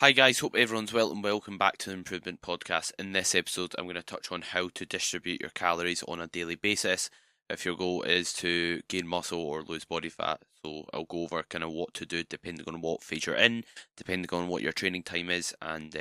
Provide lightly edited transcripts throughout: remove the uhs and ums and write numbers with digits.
Hi guys, hope everyone's well and welcome back to the Improvement Podcast. In this episode, I'm going to touch on how to distribute your calories on a daily basis if your goal is to gain muscle or lose body fat. So I'll go over kind of what to do depending on what phase you're in, depending on what your training time is, and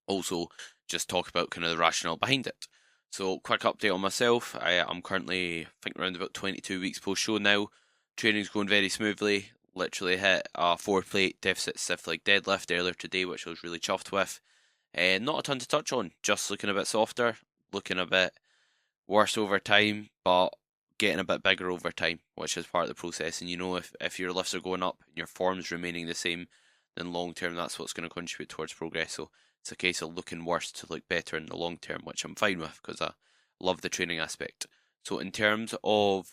also just talk about kind of the rationale behind it. So quick update on myself. I'm currently, I think, around about 22 weeks post show now. Training's going very smoothly. Literally hit a 4 plate deficit stiff leg deadlift earlier today, which I was really chuffed with. Not a ton to touch on, just looking a bit softer, looking a bit worse over time, but getting a bit bigger over time, which is part of the process. And if your lifts are going up and your form's remaining the same, then long term that's what's going to contribute towards progress. So it's a case of looking worse to look better in the long term, which I'm fine with because I love the training aspect. So in terms of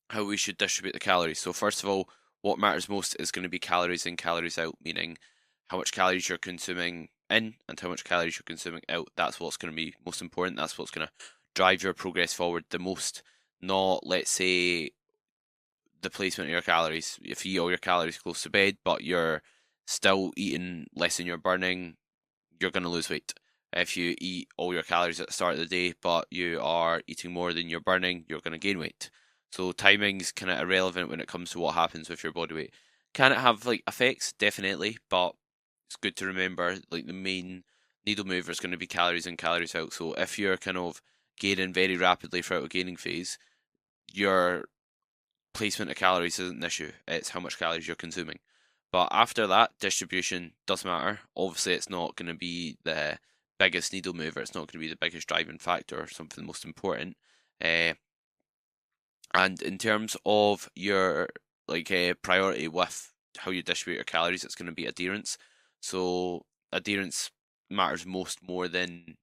how we should distribute the calories. So first of all, what matters most is going to be calories in, calories out, meaning how much calories you're consuming in and how much calories you're consuming out. That's what's going to be most important. That's what's going to drive your progress forward the most. Not, let's say, the placement of your calories. If you eat all your calories close to bed, but you're still eating less than you're burning, you're going to lose weight. If you eat all your calories at the start of the day, but you are eating more than you're burning, you're going to gain weight. So timing's kind of irrelevant when it comes to what happens with your body weight. Can it have like effects? Definitely, but it's good to remember like the main needle mover is going to be calories in, calories out. So if you're kind of gaining very rapidly throughout a gaining phase, your placement of calories isn't an issue. It's how much calories you're consuming. But after that, distribution does matter. Obviously, it's not going to be the biggest needle mover. It's not going to be the biggest driving factor or something most important. Uh, and in terms of your priority with how you distribute your calories, it's going to be adherence. So adherence matters more than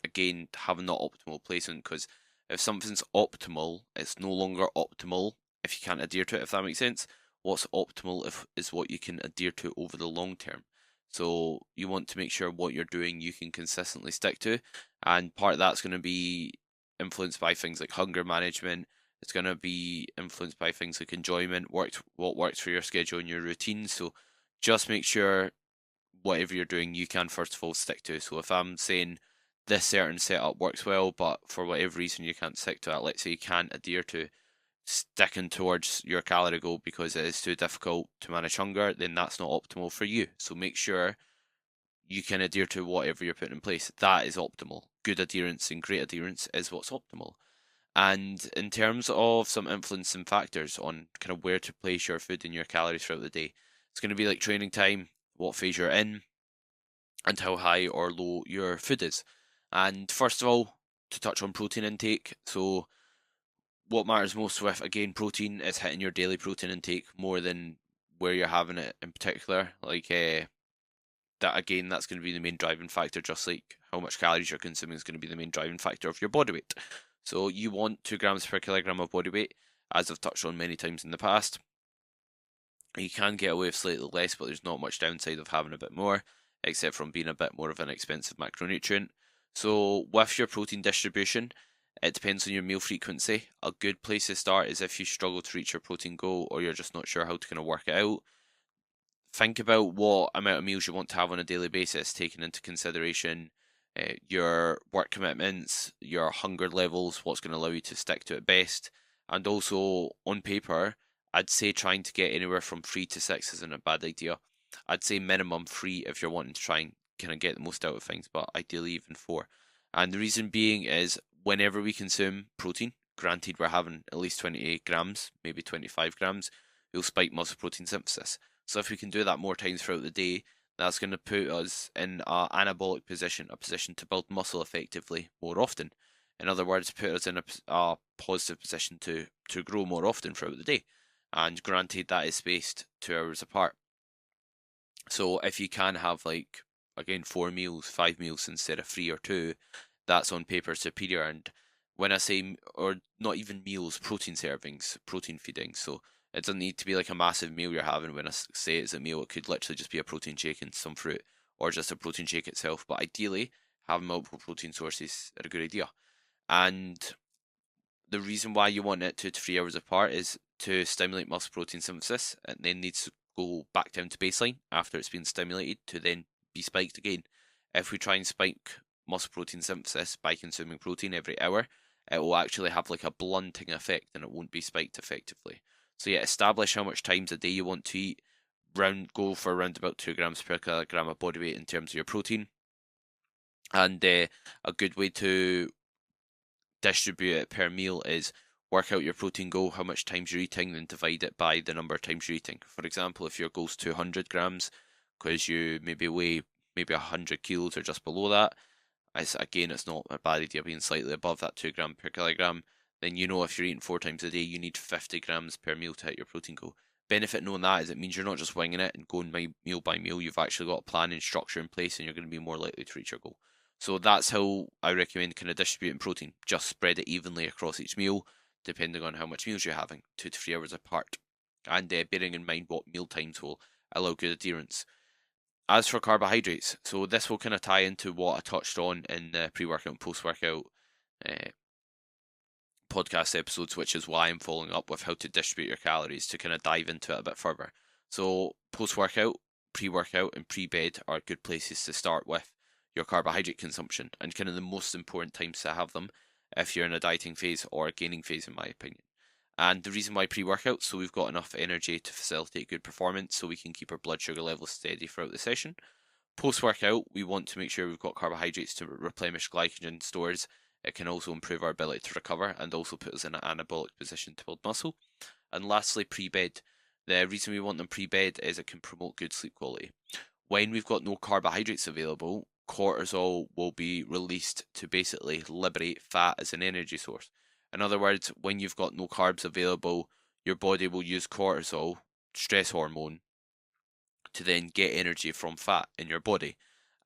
again having the optimal placement, because if something's optimal, it's no longer optimal if you can't adhere to it, if that makes sense. What's optimal is what you can adhere to over the long term. So you want to make sure what you're doing you can consistently stick to, and part of that's going to be influenced by things like hunger management. It's going to be influenced by things like enjoyment, what works for your schedule and your routine. So just make sure whatever you're doing, you can first of all stick to. So if I'm saying this certain setup works well, but for whatever reason you can't stick to it, let's say you can't adhere to sticking towards your calorie goal because it is too difficult to manage hunger, then that's not optimal for you. So make sure you can adhere to whatever you're putting in place. That is optimal. Good adherence and great adherence is what's optimal. And in terms of some influencing factors on kind of where to place your food and your calories throughout the day, it's going to be like training time, what phase you're in, and how high or low your food is. And first of all, to touch on protein intake, so what matters most with again protein is hitting your daily protein intake more than where you're having it in particular. That again, that's going to be the main driving factor, just like how much calories you're consuming is going to be the main driving factor of your body weight. So you want 2 grams per kilogram of body weight, as I've touched on many times in the past. You can get away with slightly less, but there's not much downside of having a bit more, except from being a bit more of an expensive macronutrient. So with your protein distribution, it depends on your meal frequency. A good place to start is if you struggle to reach your protein goal or you're just not sure how to kind of work it out. Think about what amount of meals you want to have on a daily basis, taking into consideration your work commitments, your hunger levels, what's going to allow you to stick to it best, and also on paper, I'd say trying to get anywhere from 3 to 6 isn't a bad idea. I'd say minimum 3 if you're wanting to try and kind of get the most out of things, but ideally even 4. And the reason being is whenever we consume protein, granted we're having at least 28 grams, maybe 25 grams, we'll spike muscle protein synthesis. So if we can do that more times throughout the day, that's going to put us in an anabolic position, a position to build muscle effectively more often. In other words, put us in a positive position to grow more often throughout the day. And granted, that is spaced 2 hours apart. So if you can have like again 4 meals, 5 meals instead of 3 or 2, that's on paper superior. And when I say or not even meals, protein servings, protein feeding. So it doesn't need to be like a massive meal you're having. When I say it's a meal, it could literally just be a protein shake and some fruit, or just a protein shake itself. But ideally, having multiple protein sources are a good idea. And the reason why you want it 2 to 3 hours apart is to stimulate muscle protein synthesis, and then needs to go back down to baseline after it's been stimulated to then be spiked again. If we try and spike muscle protein synthesis by consuming protein every hour, it will actually have like a blunting effect and it won't be spiked effectively. So yeah, establish how much times a day you want to eat. Go for around about 2 grams per kilogram of body weight in terms of your protein. And a good way to distribute it per meal is work out your protein goal, how much times you're eating, then divide it by the number of times you're eating. For example, if your goal's 200 grams, because you maybe weigh maybe 100 kilos or just below that, it's not a bad idea being slightly above that 2 gram per kilogram. Then you know if you're eating 4 times a day, you need 50 grams per meal to hit your protein goal. Benefit knowing that is it means you're not just winging it and going meal by meal. You've actually got a plan and structure in place, and you're going to be more likely to reach your goal. So that's how I recommend kind of distributing protein. Just spread it evenly across each meal, depending on how much meals you're having, 2 to 3 hours apart, and bearing in mind what meal times will allow good adherence. As for carbohydrates, so this will kind of tie into what I touched on in the pre-workout and post-workout podcast episodes, which is why I'm following up with how to distribute your calories to kind of dive into it a bit further. So post-workout, pre-workout, and pre-bed are good places to start with your carbohydrate consumption and kind of the most important times to have them if you're in a dieting phase or a gaining phase, in my opinion. And the reason why pre-workout, so we've got enough energy to facilitate good performance so we can keep our blood sugar levels steady throughout the session. Post-workout, we want to make sure we've got carbohydrates to replenish glycogen stores. It can also improve our ability to recover and also put us in an anabolic position to build muscle. And lastly, pre-bed. The reason we want them pre-bed is it can promote good sleep quality. When we've got no carbohydrates available, cortisol will be released to basically liberate fat as an energy source. In other words, when you've got no carbs available, your body will use cortisol, stress hormone, to then get energy from fat in your body.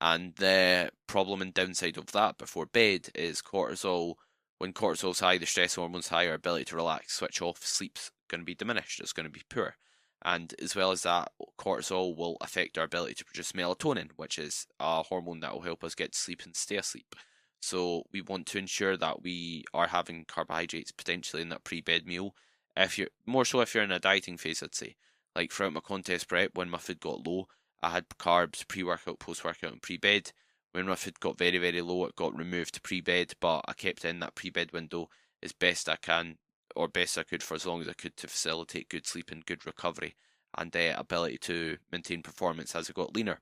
And the problem and downside of that before bed is cortisol. When cortisol's high, the stress hormone's high, our ability to relax, switch off, sleep's going to be diminished. It's going to be poor. And as well as that, cortisol will affect our ability to produce melatonin, which is a hormone that will help us get to sleep and stay asleep. So we want to ensure that we are having carbohydrates potentially in that pre-bed meal. If you're more so if you're in a dieting phase, I'd say. Like throughout my contest prep, when my food got low, I had carbs pre-workout, post-workout, and pre-bed. When my food got very, very low, it got removed to pre-bed, but I kept in that pre-bed window as best I can, or best I could for as long as I could to facilitate good sleep and good recovery and ability to maintain performance as I got leaner.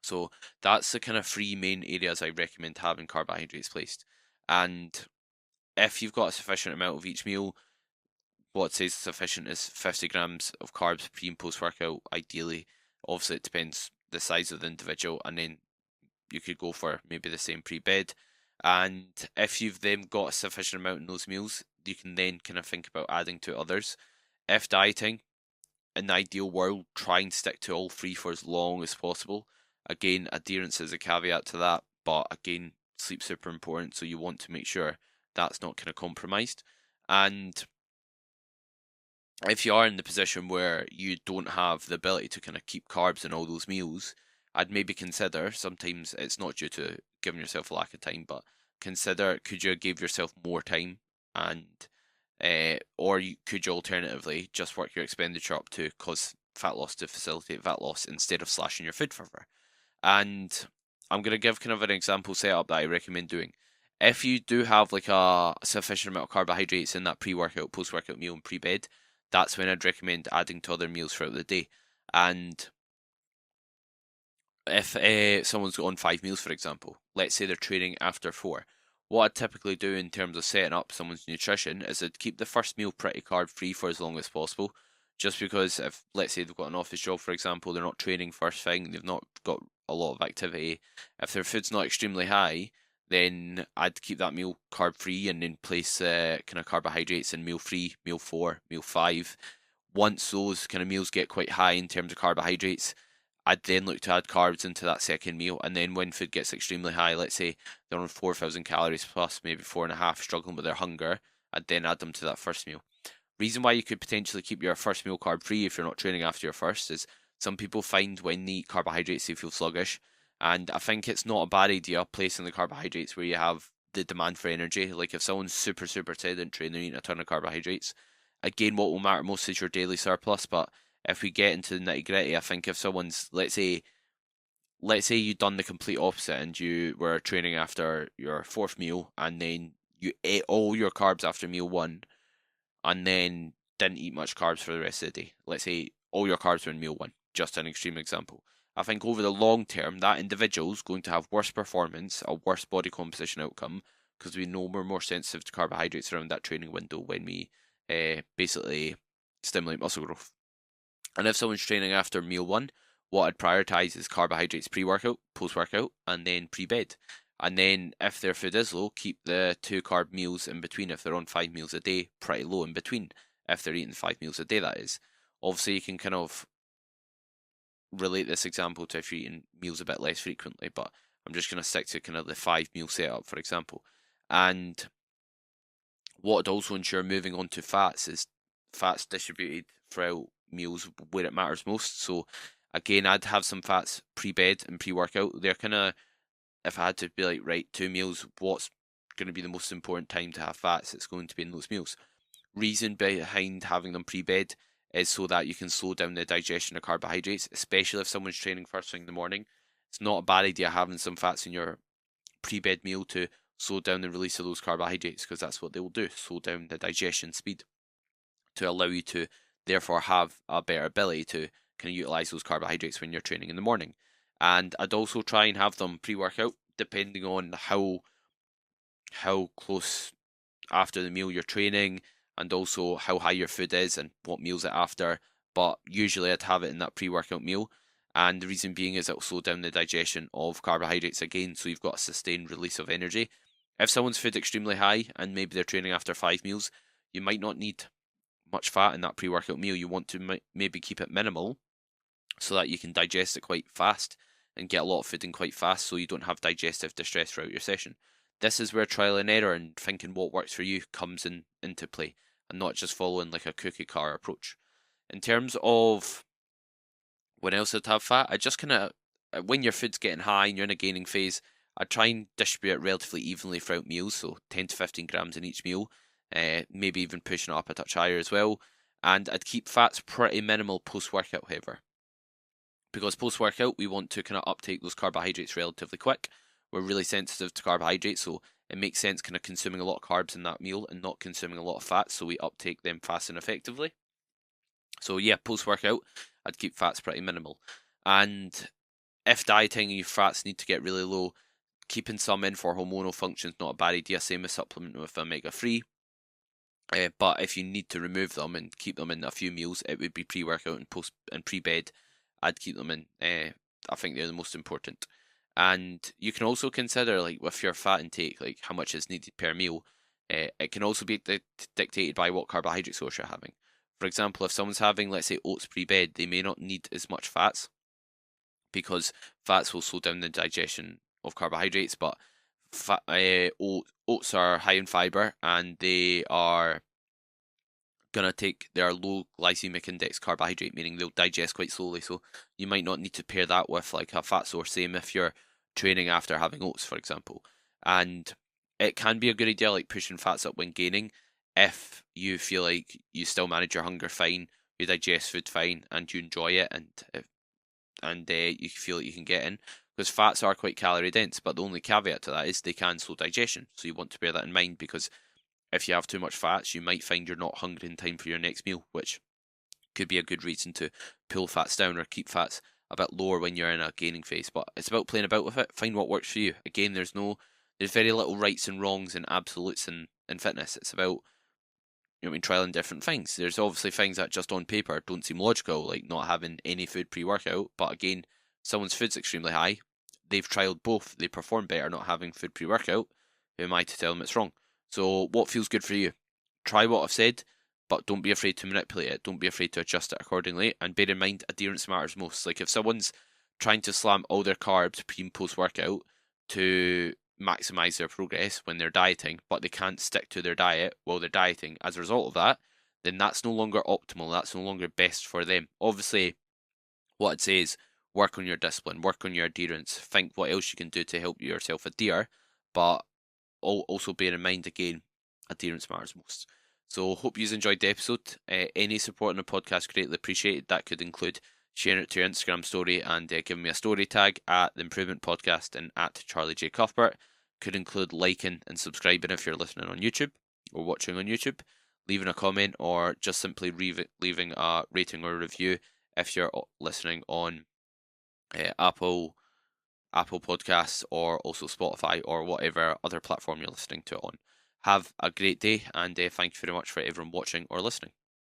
So that's the kind of three main areas I recommend having carbohydrates placed. And if you've got a sufficient amount of each meal, what says sufficient is 50 grams of carbs pre and post workout, ideally. Obviously, it depends the size of the individual, and then you could go for maybe the same pre bed. And if you've then got a sufficient amount in those meals, you can then kind of think about adding to others. If dieting, in the ideal world, try and stick to all three for as long as possible. Again, adherence is a caveat to that, but again, sleep's super important, so you want to make sure that's not kind of compromised. And if you are in the position where you don't have the ability to kind of keep carbs in all those meals, I'd maybe consider, sometimes it's not due to giving yourself a lack of time, but consider could you give yourself more time and could you alternatively just work your expenditure up to cause fat loss to facilitate fat loss instead of slashing your food further. And I'm going to give kind of an example setup that I recommend doing. If you do have like a sufficient amount of carbohydrates in that pre-workout, post-workout meal and pre-bed, that's when I'd recommend adding to other meals throughout the day. And if someone's on 5 meals, for example, let's say they're training after 4, what I'd typically do in terms of setting up someone's nutrition is I'd keep the first meal pretty carb free for as long as possible. Just because if, let's say they've got an office job, for example, they're not training first thing, they've not got a lot of activity. If their food's not extremely high, then I'd keep that meal carb free and then place kind of carbohydrates in meal 3, meal 4, meal 5. Once those kind of meals get quite high in terms of carbohydrates, I'd then look to add carbs into that second meal, and then when food gets extremely high, let's say they're on 4,000 calories plus, maybe 4.5, struggling with their hunger, I'd then add them to that first meal. Reason why you could potentially keep your first meal carb free if you're not training after your first is some people find when they eat carbohydrates they feel sluggish, and I think it's not a bad idea placing the carbohydrates where you have the demand for energy. Like if someone's super sedentary and they're eating a ton of carbohydrates, again, what will matter most is your daily surplus, but if we get into the nitty gritty, I think if someone's, let's say you've done the complete opposite and you were training after your fourth meal and then you ate all your carbs after meal one and then didn't eat much carbs for the rest of the day. Let's say all your carbs were in meal one, just an extreme example. I think over the long term, that individual's going to have worse performance, a worse body composition outcome, because we know we're more sensitive to carbohydrates around that training window when we basically stimulate muscle growth. And if someone's training after meal one, what I'd prioritize is carbohydrates pre-workout, post-workout, and then pre-bed. And then if their food is low, keep the 2 carb meals in between. If they're on 5 meals a day, pretty low in between. If they're eating 5 meals a day, that is. Obviously, you can kind of relate this example to if you're eating meals a bit less frequently, but I'm just going to stick to kind of the 5 meal setup, for example. And what would also ensure moving on to fats is fats distributed throughout meals where it matters most. So again, I'd have some fats pre-bed and pre-workout. They're kind of, if I had to be like, right, 2 meals, what's going to be the most important time to have fats? It's going to be in those meals. Reason behind having them pre-bed is so that you can slow down the digestion of carbohydrates, especially if someone's training first thing in the morning. It's not a bad idea having some fats in your pre-bed meal to slow down the release of those carbohydrates, because that's what they will do, slow down the digestion speed to allow you to therefore have a better ability to kind of utilize those carbohydrates when you're training in the morning. And I'd also try and have them pre-workout, depending on how close after the meal you're training, and also how high your food is and what meals it after. But usually I'd have it in that pre-workout meal. And the reason being is it'll slow down the digestion of carbohydrates again, so you've got a sustained release of energy. If someone's food extremely high and maybe they're training after 5 meals, you might not need much fat in that pre-workout meal. You want to maybe keep it minimal so that you can digest it quite fast and get a lot of food in quite fast, so you don't have digestive distress throughout your session. This is where trial and error and thinking what works for you comes into play, and not just following like a cookie cutter approach. In terms of when else I'd have fat, I just kind of, when your food's getting high and you're in a gaining phase, I try and distribute it relatively evenly throughout meals, so 10 to 15 grams in each meal, maybe even pushing it up a touch higher as well. And I'd keep fats pretty minimal post-workout, however, because post-workout we want to kind of uptake those carbohydrates relatively quick. We're really sensitive to carbohydrates, so it makes sense kind of consuming a lot of carbs in that meal and not consuming a lot of fats, so we uptake them fast and effectively. So yeah, post-workout, I'd keep fats pretty minimal. And if dieting, your fats need to get really low, keeping some in for hormonal functions not a bad idea. Same as supplementing with omega-3. But if you need to remove them and keep them in a few meals, it would be pre-workout and post and pre-bed. I'd keep them in. I think they're the most important. And you can also consider, like, with your fat intake, like how much is needed per meal. It can also be dictated by what carbohydrate source you're having. For example, if someone's having, let's say, oats pre-bed, they may not need as much fats, because fats will slow down the digestion of carbohydrates. But oats are high in fiber and they are gonna take their low glycemic index carbohydrate, meaning they'll digest quite slowly. So you might not need to pair that with like a fat source. Same if you're training after having oats, for example. And it can be a good idea, like pushing fats up when gaining, if you feel like you still manage your hunger fine, you digest food fine, and you enjoy it, and you feel that you can get in. Because fats are quite calorie dense, but the only caveat to that is they can slow digestion. So you want to bear that in mind, because if you have too much fats, you might find you're not hungry in time for your next meal, which could be a good reason to pull fats down or keep fats a bit lower when you're in a gaining phase. But it's about playing about with it. Find what works for you. Again, there's very little rights and wrongs and absolutes in fitness. It's about, trialing different things. There's obviously things that just on paper don't seem logical, like not having any food pre-workout. But again, someone's food's extremely high. They've trialed both. They perform better not having food pre-workout. Who am I to tell them it's wrong? So what feels good for you? Try what I've said, but don't be afraid to manipulate it. Don't be afraid to adjust it accordingly. And bear in mind, adherence matters most. Like if someone's trying to slam all their carbs pre and post workout to maximize their progress when they're dieting, but they can't stick to their diet while they're dieting as a result of that, then that's no longer optimal. That's no longer best for them. Obviously, what I'd say is work on your discipline, work on your adherence, think what else you can do to help yourself adhere, but also bear in mind again, adherence matters most. So hope you enjoyed the episode. Any support on the podcast greatly appreciated. That could include sharing it to your Instagram story and giving me a story tag at the Improvement Podcast and at Charlie J Cuthbert. Could include liking and subscribing if you're listening on YouTube or watching on YouTube, leaving a comment, or just simply leaving a rating or review if you're listening on Apple Podcasts or also Spotify or whatever other platform you're listening to it on. Have a great day, and thank you very much for everyone watching or listening.